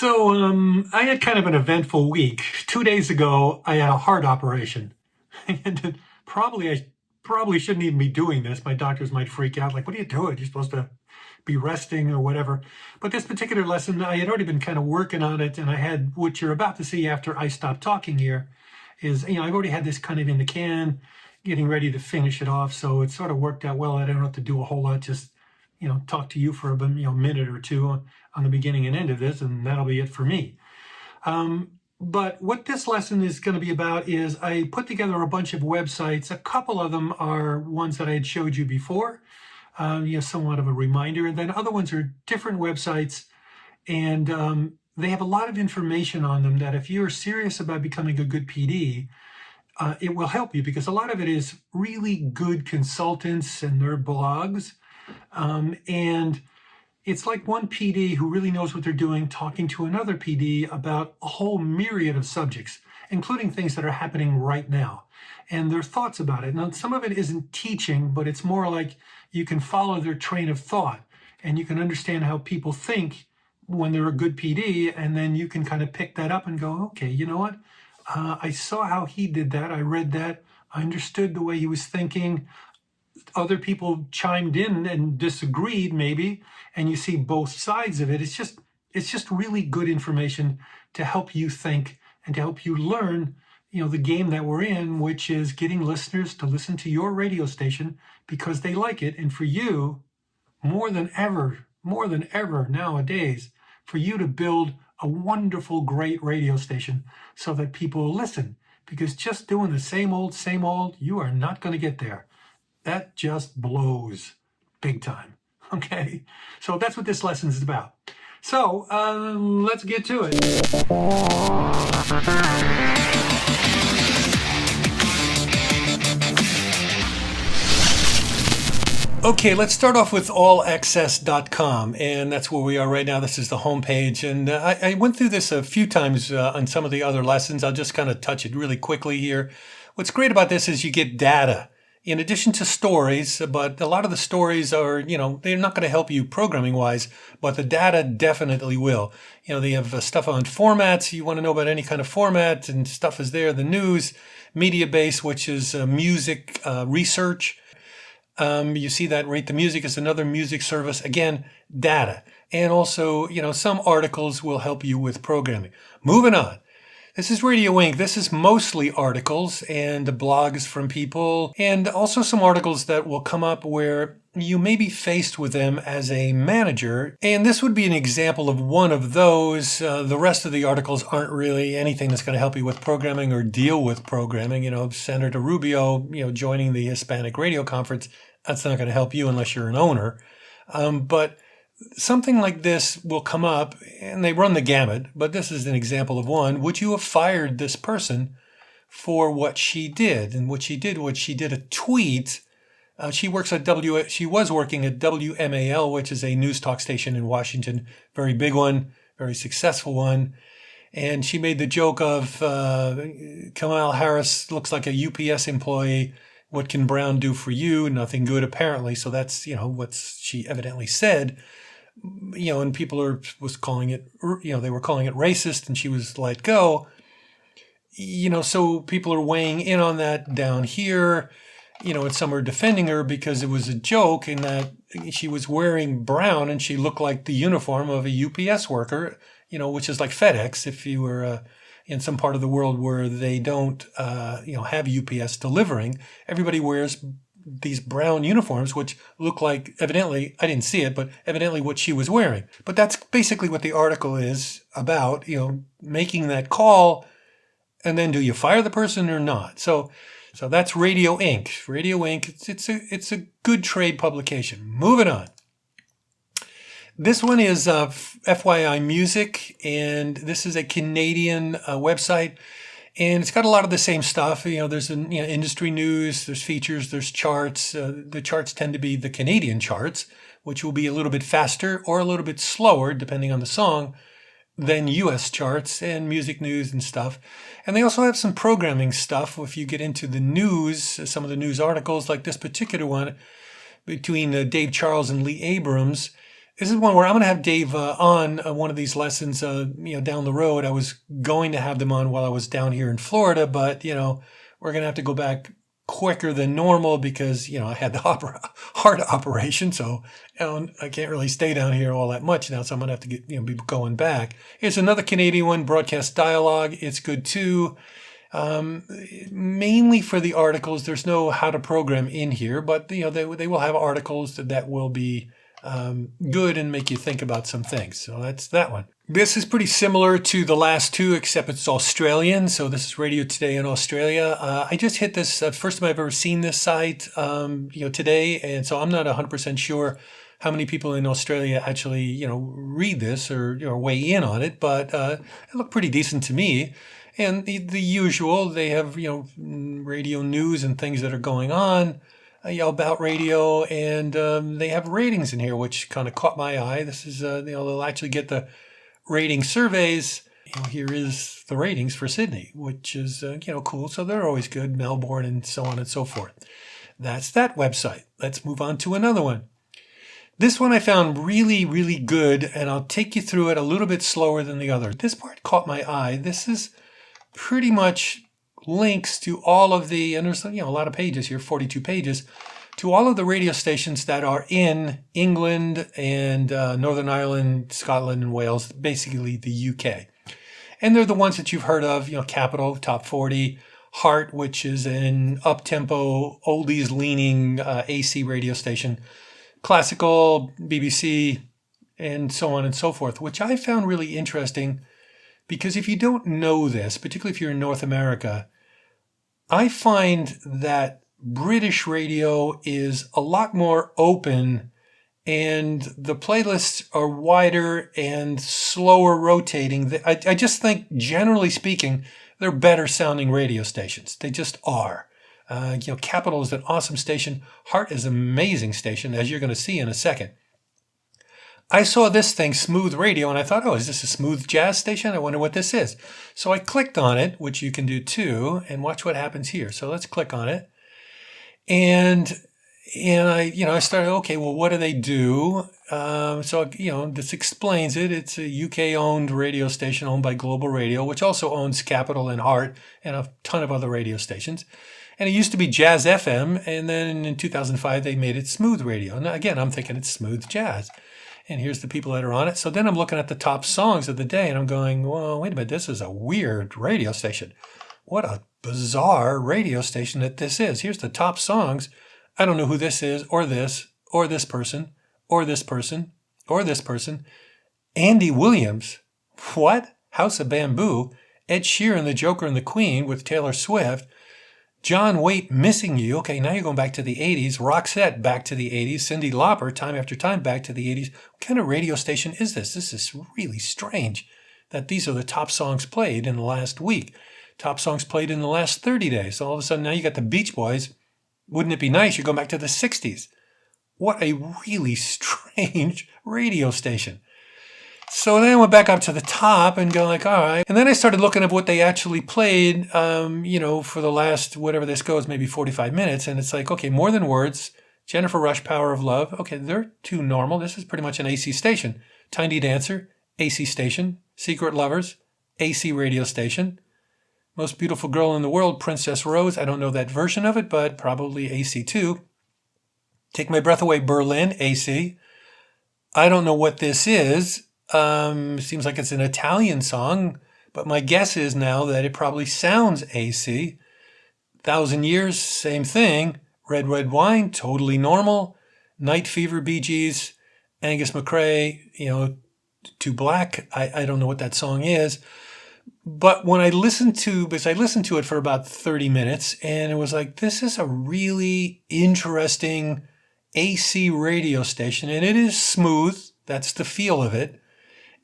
I had kind of an eventful week. 2 days ago, I had a heart operation. And I probably shouldn't even be doing this. My doctors might freak out, like, what are you doing? You're supposed to be resting or whatever. But this particular lesson, I had already been kind of working on it, and I had what you're about to see after I stop talking here is, I've already had this kind of in the can, getting ready to finish it off. So it sort of worked out well. I don't have to do a whole lot, just talk to you for a minute or two on the beginning and end of this, and that'll be it for me. But what this lesson is going to be about is I put together a bunch of websites. A couple of them are ones that I had showed you before, somewhat of a reminder. And then other ones are different websites, and they have a lot of information on them that if you're serious about becoming a good PD, it will help you, because a lot of it is really good consultants and their blogs. And it's like one PD who really knows what they're doing talking to another PD about a whole myriad of subjects, including things that are happening right now, and their thoughts about it. Now, some of it isn't teaching, but it's more like you can follow their train of thought, and you can understand how people think when they're a good PD, and then you can kind of pick that up and go, okay, you know what? I saw how he did that. I read that. I understood the way he was thinking. Other people chimed in and disagreed maybe, and you see both sides of it. It's just really good information to help you think and to help you learn, the game that we're in, which is getting listeners to listen to your radio station because they like it. And for you, more than ever nowadays, for you to build a wonderful, great radio station so that people listen, because just doing the same old, you are not going to get there. That just blows big time, okay? So that's what this lesson is about. So let's get to it. Okay, let's start off with allaccess.com, and that's where we are right now. This is the homepage, and I went through this a few times on some of the other lessons. I'll just kind of touch it really quickly here. What's great about this is you get data in addition to stories, but a lot of the stories are, they're not going to help you programming wise, but the data definitely will. They have stuff on formats. You want to know about any kind of format, and stuff is there. The news, media base, which is music research. You see that Rate the Music is another music service. Again, data. And also, some articles will help you with programming. Moving on. This is Radio Inc. This is mostly articles and blogs from people, and also some articles that will come up where you may be faced with them as a manager. And this would be an example of one of those. The rest of the articles aren't really anything that's going to help you with programming or deal with programming. Senator Rubio, joining the Hispanic Radio Conference, that's not going to help you unless you're an owner. But something like this will come up, and they run the gamut, but this is an example of one. Would you have fired this person for what she did? And what she did a tweet. She was working at WMAL, which is a news talk station in Washington, very big one, very successful one. And she made the joke of Kamala Harris looks like a UPS employee. What can Brown do for you? Nothing good, apparently. So that's, what she evidently said. And people they were calling it racist, and she was let go. So people are weighing in on that down here, and some are defending her because it was a joke in that she was wearing brown and she looked like the uniform of a UPS worker, which is like FedEx. If you were in some part of the world where they don't, have UPS delivering, everybody wears these brown uniforms, which look like, evidently, I didn't see it, but evidently what she was wearing. But that's basically what the article is about, making that call, and then do you fire the person or not? So that's Radio Inc. Radio Inc. It's a good trade publication. Moving on. This one is FYI Music, and this is a Canadian website. And it's got a lot of the same stuff. There's industry news, there's features, there's charts. The charts tend to be the Canadian charts, which will be a little bit faster or a little bit slower, depending on the song, than US charts and music news and stuff. And they also have some programming stuff. If you get into the news, some of the news articles, like this particular one between Dave Charles and Lee Abrams, This is one where I'm going to have Dave on one of these lessons, down the road. I was going to have them on while I was down here in Florida, but, we're going to have to go back quicker than normal because, I had the heart operation. So I can't really stay down here all that much now. So I'm going to have to get, be going back. Here's another Canadian one, Broadcast Dialogue. It's good too. Mainly for the articles. There's no how to program in here, but, they will have articles that will be good and make you think about some things. So that's that one. This is pretty similar to the last two, except it's Australian. So this is Radio Today in Australia. I just hit this first time I've ever seen this site, today. And so I'm not 100% sure how many people in Australia actually, read this or, weigh in on it. But it looked pretty decent to me. And the usual, they have, radio news and things that are going on. About radio, and they have ratings in here, which kind of caught my eye. This is, they'll actually get the rating surveys. Here is the ratings for Sydney, which is, cool. So they're always good. Melbourne and so on and so forth. That's that website. Let's move on to another one. This one I found really, really good, and I'll take you through it a little bit slower than the other. This part caught my eye. This is pretty much links to all of the, and there's a lot of pages here, 42 pages, to all of the radio stations that are in England and Northern Ireland, Scotland, and Wales, basically the UK. And they're the ones that you've heard of, Capital, Top 40, Heart, which is an up-tempo, oldies-leaning AC radio station, Classical, BBC, and so on and so forth, which I found really interesting because if you don't know this, particularly if you're in North America, I find that British radio is a lot more open and the playlists are wider and slower rotating. I just think, generally speaking, they're better sounding radio stations. They just are. Capital is an awesome station. Heart is an amazing station, as you're going to see in a second. I saw this thing, Smooth Radio, and I thought, is this a smooth jazz station? I wonder what this is. So I clicked on it, which you can do too, and watch what happens here. So let's click on it. And I started, okay, well, what do they do? This explains it. It's a UK-owned radio station owned by Global Radio, which also owns Capital and Heart and a ton of other radio stations. And it used to be Jazz FM, and then in 2005, they made it Smooth Radio. And again, I'm thinking it's smooth jazz. And here's the people that are on it. So then I'm looking at the top songs of the day, and I'm going, well, wait a minute, this is a weird radio station. What a bizarre radio station that this is. Here's the top songs. I don't know who this is, or this person, or this person, or this person. Andy Williams. What? House of Bamboo. Ed Sheeran, The Joker and the Queen with Taylor Swift. John Waite, Missing You. Okay, now you're going back to the 80s. Roxette, back to the 80s. Cyndi Lauper, Time After Time, back to the 80s. What kind of radio station is this? This is really strange that these are the top songs played in the last week. Top songs played in the last 30 days. So all of a sudden now you got the Beach Boys. Wouldn't it be nice? You're going back to the 60s. What a really strange radio station. So then I went back up to the top and go like, all right. And then I started looking at what they actually played, for the last, whatever this goes, maybe 45 minutes. And it's like, okay, More Than Words, Jennifer Rush, Power of Love. Okay, they're too normal. This is pretty much an AC station. Tiny Dancer, AC station. Secret Lovers, AC radio station. Most Beautiful Girl in the World, Princess Rose. I don't know that version of it, but probably AC too. Take My Breath Away, Berlin, AC. I don't know what this is. Seems like it's an Italian song, but my guess is now that it probably sounds AC. 1,000 Years, same thing. Red, Red Wine, totally normal. Night Fever, Bee Gees. Angus McRae, To Black. I don't know what that song is. But when I listened to it for about 30 minutes, and it was like, this is a really interesting AC radio station, and it is smooth. That's the feel of it.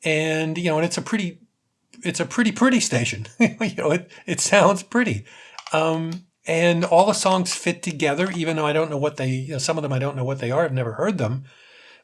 And, and it's a pretty station. It sounds pretty. And all the songs fit together, even though I don't know what some of them I don't know what they are. I've never heard them.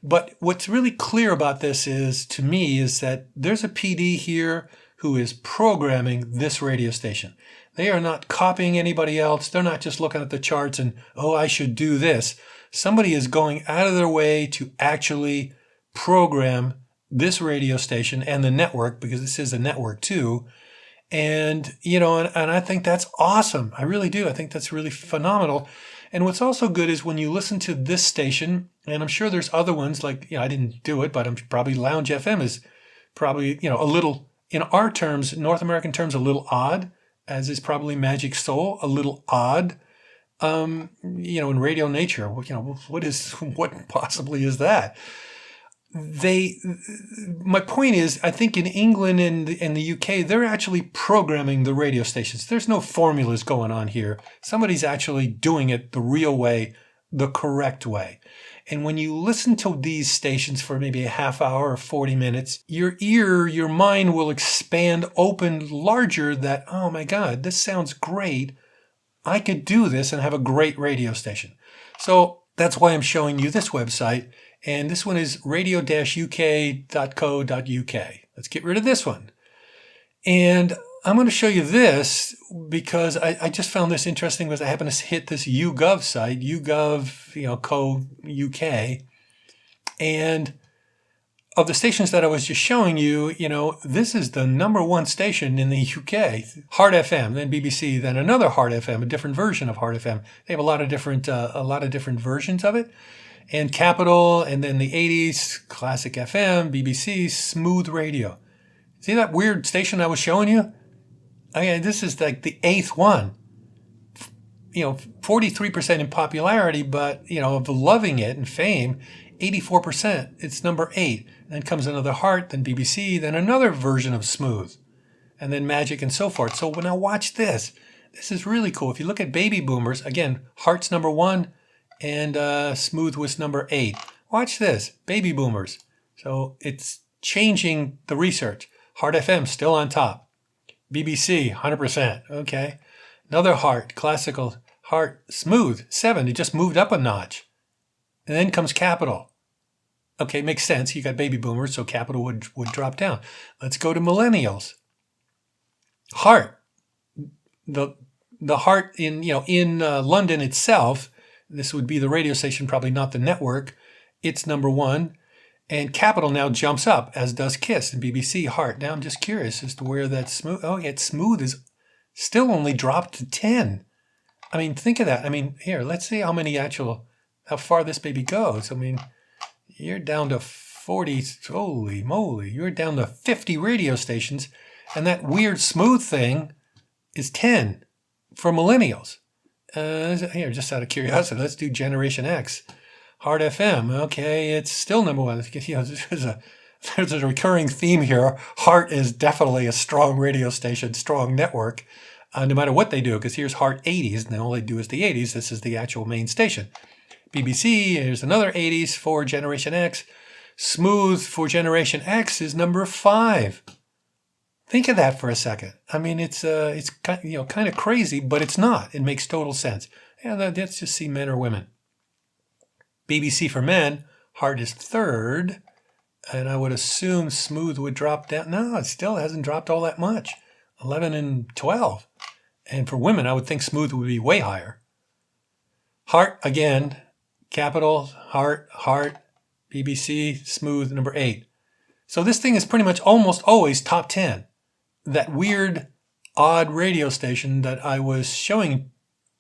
But what's really clear about this is that there's a PD here who is programming this radio station. They are not copying anybody else. They're not just looking at the charts and, I should do this. Somebody is going out of their way to actually program this radio station and the network, because this is a network too. And, and I think that's awesome. I really do. I think that's really phenomenal. And what's also good is when you listen to this station, and I'm sure there's other ones like, I didn't do it, but I'm probably Lounge FM is probably, a little, in our terms, North American terms, a little odd, as is probably Magic Soul, a little odd. In Radio Nature, what possibly is that? My point is, I think in England and the UK, they're actually programming the radio stations. There's no formulas going on here. Somebody's actually doing it the real way, the correct way. And when you listen to these stations for maybe a half hour or 40 minutes, your mind will expand open larger that, oh my God, this sounds great. I could do this and have a great radio station. So that's why I'm showing you this website. And this one is radio-uk.co.uk. Let's get rid of this one. And I'm going to show you this because I just found this interesting because I happened to hit this Yougov site, Yougov, co.uk. And of the stations that I was just showing you, this is the number one station in the UK. Heart FM, then BBC, then another Heart FM, a different version of Heart FM. They have a lot of different versions of it. And Capital, and then the 80s, Classic FM, BBC, Smooth Radio. See that weird station I was showing you? Okay, this is like the 8th one. 43% in popularity, but, of loving it and fame, 84%. It's number 8. Then comes another Heart, then BBC, then another version of Smooth, and then Magic and so forth. So now watch this. This is really cool. If you look at baby boomers, again, Heart's number 1, and Smooth was number 8. Watch this, baby boomers. So it's changing the research. Heart FM still on top. BBC, 100%. Okay. Another Heart, classical Heart, Smooth, 7. It just moved up a notch. And then comes Capital. Okay, makes sense. You got baby boomers, so Capital would drop down. Let's go to millennials. Heart. The Heart in London itself. This would be the radio station, probably not the network. It's number 1. And Capital now jumps up, as does KISS and BBC Heart. Now I'm just curious as to where that Smooth... Oh, yeah, Smooth is still only dropped to 10. I mean, think of that. I mean, here, let's see how far this baby goes. I mean, you're down to 40... Holy moly. You're down to 50 radio stations. And that weird Smooth thing is 10 for millennials. Here, just out of curiosity, let's do Generation X. Heart FM, okay, it's still number 1. There's a recurring theme here. Heart is definitely a strong radio station, strong network, no matter what they do, because here's Heart 80s, and all they do is the 80s. This is the actual main station. BBC, here's another 80s for Generation X. Smooth for Generation X is number 5. Think of that for a second. I mean, it's kind of crazy, but it's not. It makes total sense. Yeah, let's just see men or women. BBC for men, Heart is 3rd, and I would assume Smooth would drop down. No, it still hasn't dropped all that much. 11 and 12. And for women, I would think Smooth would be way higher. Heart, again, Capital, Heart, BBC, Smooth, number 8. So this thing is pretty much almost always top 10. That weird, odd radio station that I was showing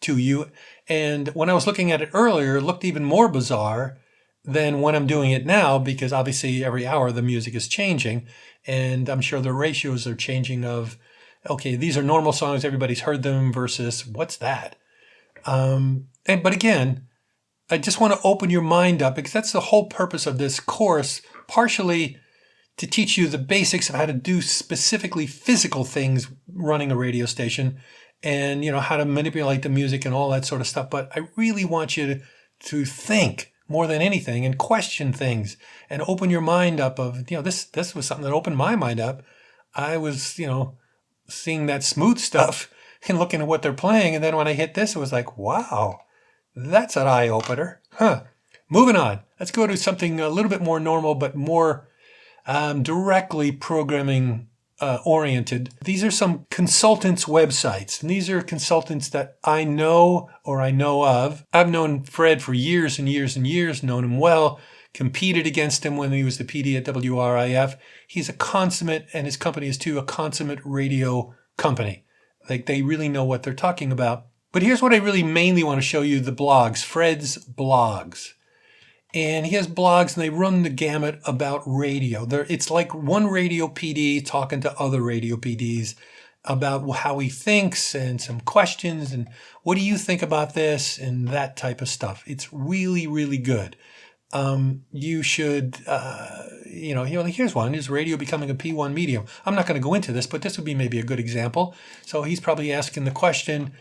to you, and when I was looking at it earlier, it looked even more bizarre than when I'm doing it now, because obviously every hour the music is changing, and I'm sure the ratios are changing of, okay, these are normal songs, everybody's heard them, versus what's that? But again, I just want to open your mind up, because that's the whole purpose of this course, partially to teach you the basics of how to do specifically physical things running a radio station, and how to manipulate the music and all that sort of stuff. But I really want you to think more than anything and question things and open your mind up of, this was something that opened my mind up. I was, seeing that Smooth stuff and looking at what they're playing. And then when I hit this, it was like, wow, that's an eye opener. Huh. Moving on. Let's go to something a little bit more normal, but more directly programming oriented. These are some consultants' websites, and these are consultants that I know or I know of. I've known Fred for years and years and years, known him well, competed against him when he was the PD at WRIF. He's a consummate, and his company is too, a consummate radio company. Like, they really know what they're talking about. But here's what I really mainly want to show you, the blogs, Fred's blogs. And he has blogs, and they run the gamut about radio. It's like one radio PD talking to other radio PDs about how he thinks and some questions and what do you think about this and that type of stuff. It's really, really good. You should, here's one. Is radio becoming a P1 medium? I'm not going to go into this, but this would be maybe a good example. So he's probably asking the question,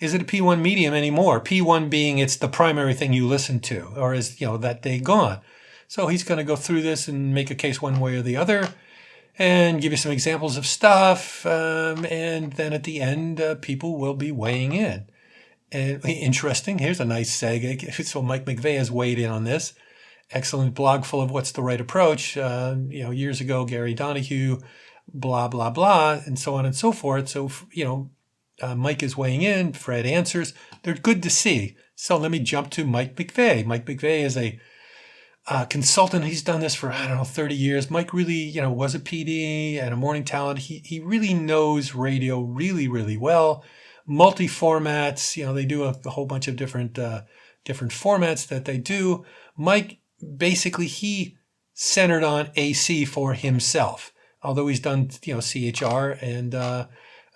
is it a P1 medium anymore? P1 being it's the primary thing you listen to, or is, that day gone? So he's going to go through this and make a case one way or the other and give you some examples of stuff. And then at the end, people will be weighing in. And interesting, here's a nice segue. So Mike McVeigh has weighed in on this. Excellent blog full of what's the right approach. Years ago, Gary Donahue, blah, blah, blah, and so on and so forth. So, Mike is weighing in, Fred answers. They're good to see. So let me jump to Mike McVeigh. Mike McVeigh is a consultant. He's done this for, 30 years. Mike really, was a PD and a morning talent. He really knows radio really, really well. Multi-formats, they do a whole bunch of different formats that they do. Mike, basically, he centered on AC for himself, although he's done, CHR and,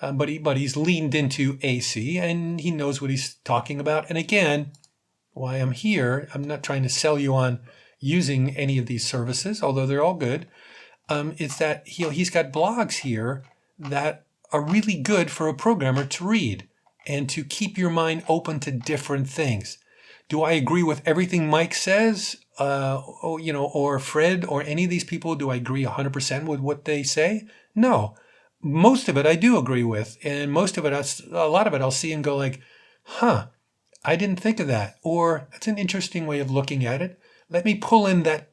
but he's leaned into AC and he knows what he's talking about. And again, why I'm here, I'm not trying to sell you on using any of these services, although they're all good. It's that he's got blogs here that are really good for a programmer to read and to keep your mind open to different things. Do I agree with everything Mike says, or Fred or any of these people? Do I agree 100% with what they say? No. Most of it I do agree with, and most of it, a lot of it I'll see and go like, I didn't think of that, or that's an interesting way of looking at it. Let me pull in that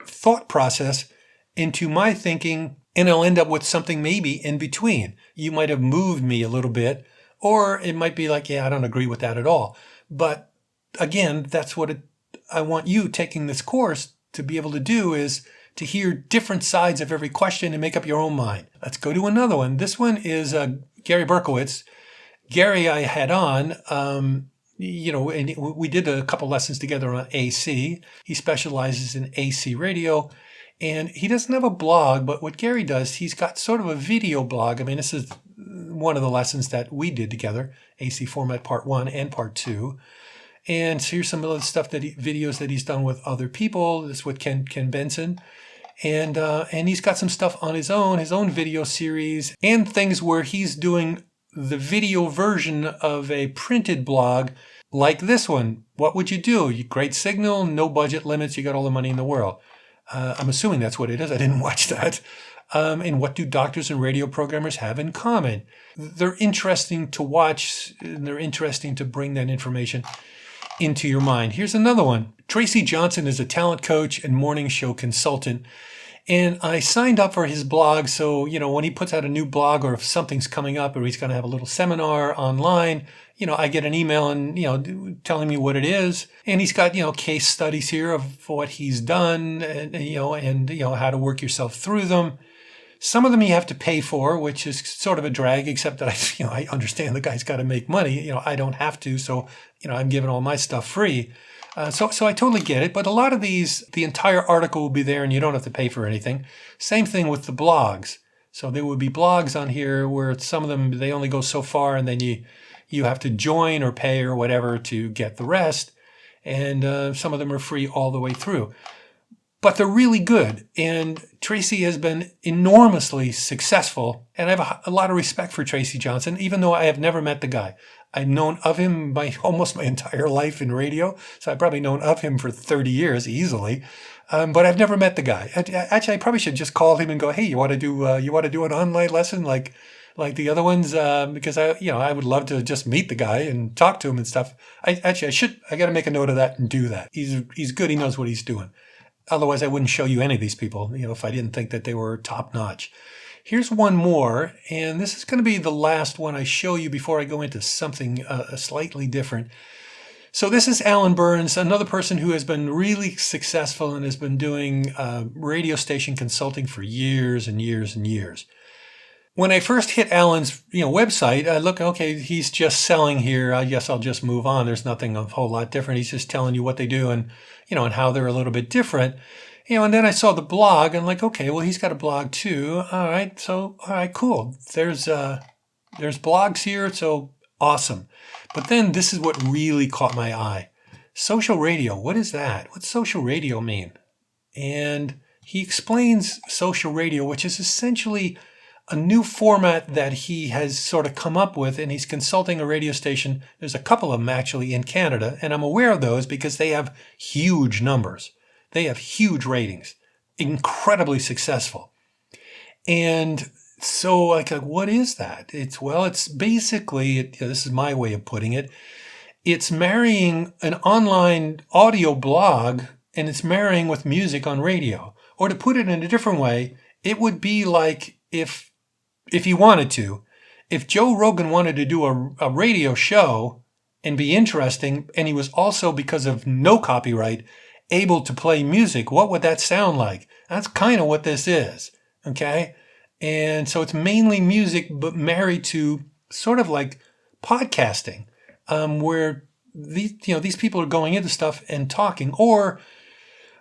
thought process into my thinking, and I'll end up with something maybe in between. You might have moved me a little bit, or it might be like, I don't agree with that at all. But again, that's what I want you taking this course to be able to do, is to hear different sides of every question and make up your own mind. Let's go to another one. This one is Gary Berkowitz. Gary I had on, and we did a couple lessons together on AC. He specializes in AC radio, and he doesn't have a blog, but what Gary does, he's got sort of a video blog. I mean, this is one of the lessons that we did together, AC format part 1 and part 2. And so here's some of the stuff videos that he's done with other people. This is with Ken Benson. And he's got some stuff on his own video series, and things where he's doing the video version of a printed blog like this one. What would you do? Great signal, no budget limits, you got all the money in the world. I'm assuming that's what it is. I didn't watch that. And what do doctors and radio programmers have in common? They're interesting to watch, and they're interesting to bring that information into your mind. Here's another one. Tracy Johnson is a talent coach and morning show consultant. And I signed up for his blog. So, when he puts out a new blog, or if something's coming up, or he's going to have a little seminar online, I get an email and, telling me what it is. And he's got, case studies here of what he's done and how to work yourself through them. Some of them you have to pay for, which is sort of a drag, except that I understand the guy's got to make money. I don't have to. So, I'm giving all my stuff free. So I totally get it. But a lot of these, the entire article will be there and you don't have to pay for anything. Same thing with the blogs. So there would be blogs on here where some of them, they only go so far, and then you have to join or pay or whatever to get the rest. And some of them are free all the way through. But they're really good. And Tracy has been enormously successful. And I have a lot of respect for Tracy Johnson, even though I have never met the guy. I've known of him almost my entire life in radio. So I've probably known of him for 30 years easily. But I've never met the guy. Actually, I probably should just call him and go, hey, you want to do an online lesson like the other ones? Because I would love to just meet the guy and talk to him and stuff. I got to make a note of that and do that. He's good. He knows what he's doing. Otherwise, I wouldn't show you any of these people, if I didn't think that they were top notch. Here's one more, and this is going to be the last one I show you before I go into something slightly different. So this is Alan Burns, another person who has been really successful and has been doing radio station consulting for years and years and years. When I first hit Alan's website, I look, okay, he's just selling here. I guess I'll just move on. There's nothing a whole lot different. He's just telling you what they do and and how they're a little bit different. And then I saw the blog and like, okay, well, he's got a blog too. All right, cool. There's blogs here, so awesome. But then this is what really caught my eye. Social radio, what is that? What's social radio mean? And he explains social radio, which is essentially a new format that he has sort of come up with, and he's consulting a radio station. There's a couple of them actually in Canada, and I'm aware of those because they have huge numbers. They have huge ratings, incredibly successful. And so like what is that? It's basically, this is my way of putting it, it's marrying an online audio blog and it's marrying with music on radio. Or to put it in a different way, it would be like if he wanted to, if Joe Rogan wanted to do a radio show and be interesting, and he was also, because of no copyright, able to play music, what would that sound like? That's kind of what this is, okay? And so it's mainly music, but married to sort of like podcasting, where these people are going into stuff and talking. Or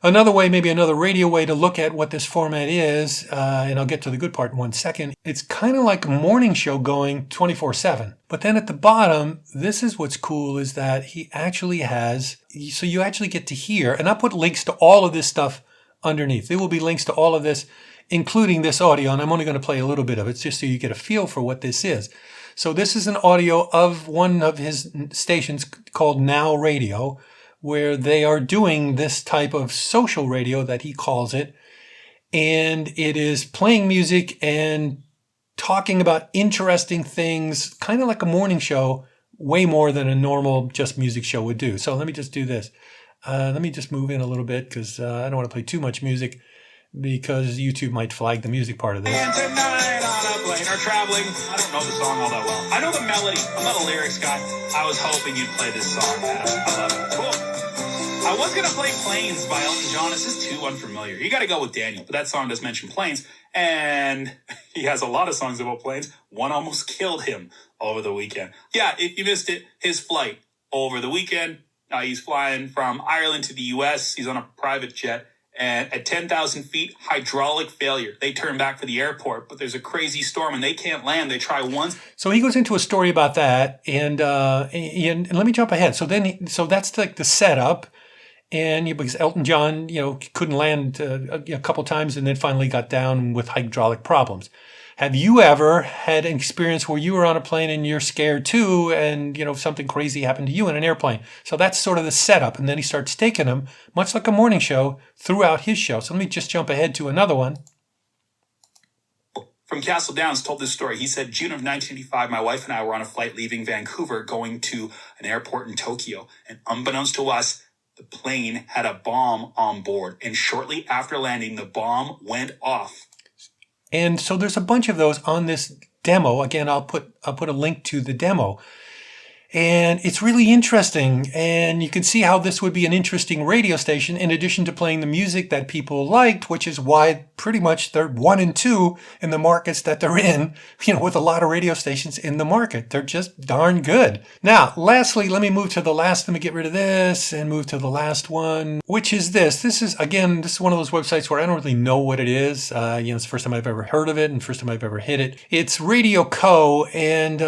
another way, maybe another radio way to look at what this format is, and I'll get to the good part in 1 second. It's kind of like a morning show going 24/7. But then at the bottom, this is what's cool, is that he actually has, so you actually get to hear, and I'll put links to all of this stuff underneath. There will be links to all of this, including this audio, and I'm only going to play a little bit of it just so you get a feel for what this is. So this is an audio of one of his stations called Now Radio, where they are doing this type of social radio that he calls it. And it is playing music and talking about interesting things, kind of like a morning show, way more than a normal just music show would do. So let me just do this. Let me just move in a little bit because I don't want to play too much music because YouTube might flag the music part of this. And tonight on a plane or traveling, I don't know the song all that well. I know the melody. I'm not a lyrics guy. I was hoping you'd play this song, Adam. I love it. Cool. I was going to play Planes by Elton John. This is too unfamiliar. You got to go with Daniel, but that song does mention planes, and he has a lot of songs about planes. One almost killed him over the weekend. Yeah, if you missed it, his flight over the weekend, he's flying from Ireland to the U.S. He's on a private jet, and at 10,000 feet, hydraulic failure. They turn back for the airport, but there's a crazy storm, and they can't land. They try once. So he goes into a story about that, and let me jump ahead. So so that's like the setup. And because Elton John, couldn't land a couple times and then finally got down with hydraulic problems. Have you ever had an experience where you were on a plane and you're scared too, and something crazy happened to you in an airplane? So that's sort of the setup, and then he starts taking them, much like a morning show, throughout his show. So let me just jump ahead to another one. From Castle Downs told this story. He said, June of 1985, my wife and I were on a flight leaving Vancouver going to an airport in Tokyo, and unbeknownst to us, the plane had a bomb on board, and shortly after landing, the bomb went off. And so there's a bunch of those on this demo. Again, I'll put a link to the demo. And it's really interesting, and you can see how this would be an interesting radio station in addition to playing the music that people liked, which is why pretty much they're 1 and 2 in the markets that they're in, with a lot of radio stations in the market. They're just darn good. Now, lastly, let me move to the last. Let me get rid of this and move to the last one, which is this. This is one of those websites where I don't really know what it is. It's the first time I've ever heard of it and first time I've ever hit it. It's Radio Co. And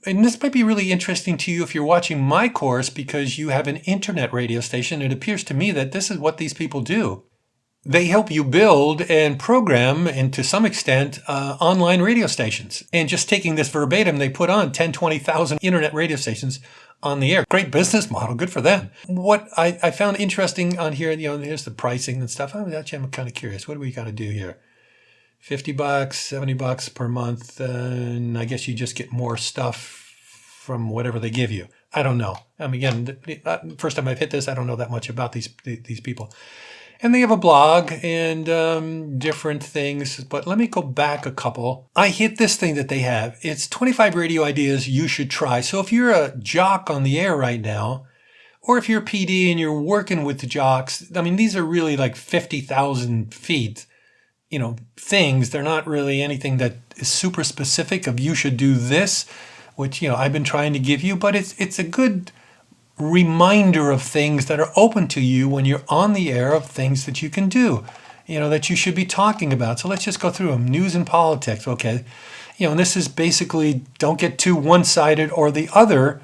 this might be really interesting to you if you're watching my course because you have an internet radio station. It appears to me that this is what these people do. They help you build and program, and to some extent, online radio stations. And just taking this verbatim, they put on 10, 20,000 internet radio stations on the air. Great business model. Good for them. What I found interesting on here, here's the pricing and stuff. Actually, I'm kind of curious. What do we got to do here? $50, $70 per month, and I guess you just get more stuff from whatever they give you. I don't know. Again, first time I've hit this, I don't know that much about these people. And they have a blog and different things, but let me go back a couple. I hit this thing that they have. It's 25 radio ideas you should try. So if you're a jock on the air right now Or if you're a PD and you're working with the jocks, I mean, these are really like 50,000 feet, things. They're not really anything that is super specific of you should do this, which, I've been trying to give you, but it's a good reminder of things that are open to you when you're on the air, of things that you can do, that you should be talking about. So let's just go through them. News and politics. Okay. And this is basically, don't get too one-sided or the other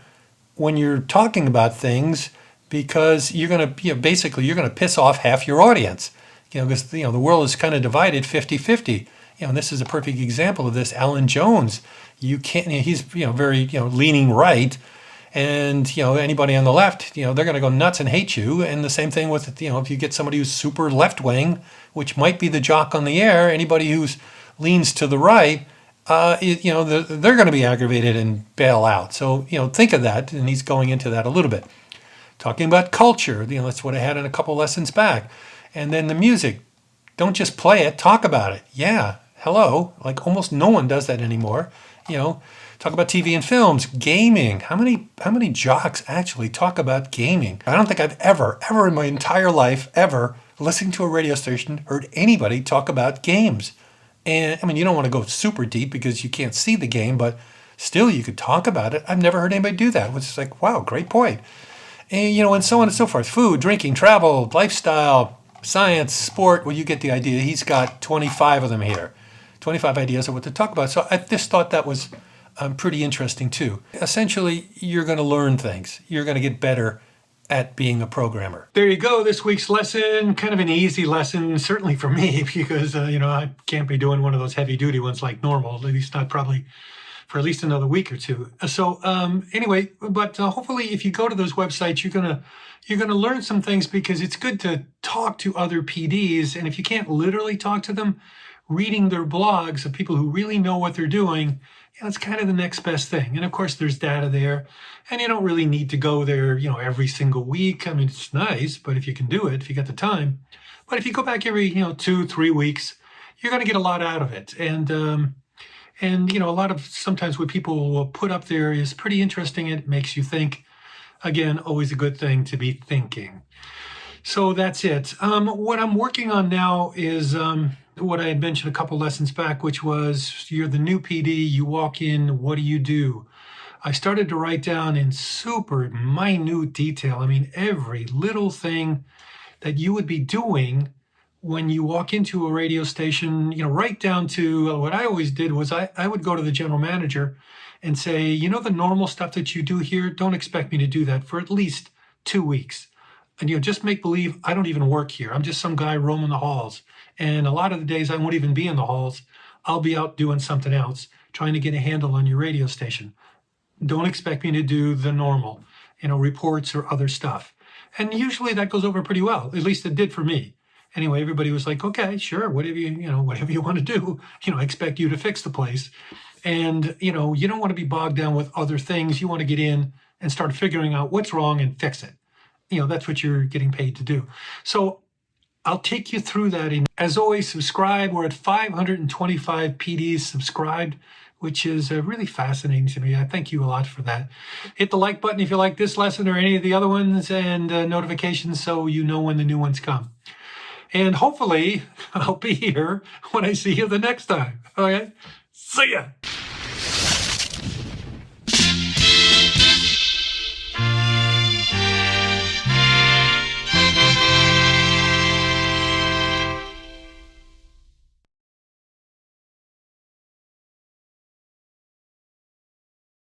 when you're talking about things, because you're going to, basically you're going to piss off half your audience, because, the world is kind of divided 50-50. And this is a perfect example of this. Alan Jones, he's, very, leaning right. And, anybody on the left, they're going to go nuts and hate you. And the same thing with, if you get somebody who's super left wing, which might be the jock on the air, anybody who's leans to the right, they're going to be aggravated and bail out. So, think of that. And he's going into that a little bit. Talking about culture, that's what I had in a couple lessons back. And then the music, don't just play it, talk about it. Yeah, hello. Like almost no one does that anymore. Talk about TV and films, gaming. How many jocks actually talk about gaming? I don't think I've ever in my entire life, listening to a radio station, heard anybody talk about games. And I mean, you don't want to go super deep because you can't see the game, but still you could talk about it. I've never heard anybody do that, which is like, wow, great point. And, and so on and so forth. Food, drinking, travel, lifestyle, science, sport. Well, you get the idea. He's got 25 of them here. 25 ideas of what to talk about. So I just thought that was pretty interesting too. Essentially, you're going to learn things. You're going to get better at being a programmer. There you go. This week's lesson, kind of an easy lesson, certainly for me, because, I can't be doing one of those heavy duty ones like normal, at least not probably for at least another week or two. So anyway, but hopefully if you go to those websites, you're going to learn some things, because it's good to talk to other PDs. And if you can't literally talk to them, reading their blogs of people who really know what they're doing, it's kind of the next best thing. And of course, there's data there, and you don't really need to go there, every single week. I mean, it's nice, but if you can do it, if you got the time. But if you go back every, 2-3 weeks, you're going to get a lot out of it. And a lot of sometimes what people will put up there is pretty interesting. It makes you think. Again, always a good thing to be thinking. So that's it. What I'm working on now is what I had mentioned a couple lessons back, which was you're the new PD, you walk in, what do you do? I started to write down in super minute detail, every little thing that you would be doing when you walk into a radio station, right down to what I always did was I would go to the general manager and say, the normal stuff that you do here, don't expect me to do that for at least 2 weeks. And just make believe I don't even work here. I'm just some guy roaming the halls. And a lot of the days I won't even be in the halls. I'll be out doing something else, trying to get a handle on your radio station. Don't expect me to do the normal, reports or other stuff. And usually that goes over pretty well. At least it did for me. Anyway, everybody was like, okay, sure, whatever you want to do. I expect you to fix the place. And, you don't want to be bogged down with other things. You want to get in and start figuring out what's wrong and fix it. That's what you're getting paid to do. So I'll take you through that. As always, subscribe. We're at 525 PDs subscribed, which is really fascinating to me. I thank you a lot for that. Hit the like button if you like this lesson or any of the other ones, and notifications so you know when the new ones come. And hopefully I'll be here when I see you the next time. Okay? See ya.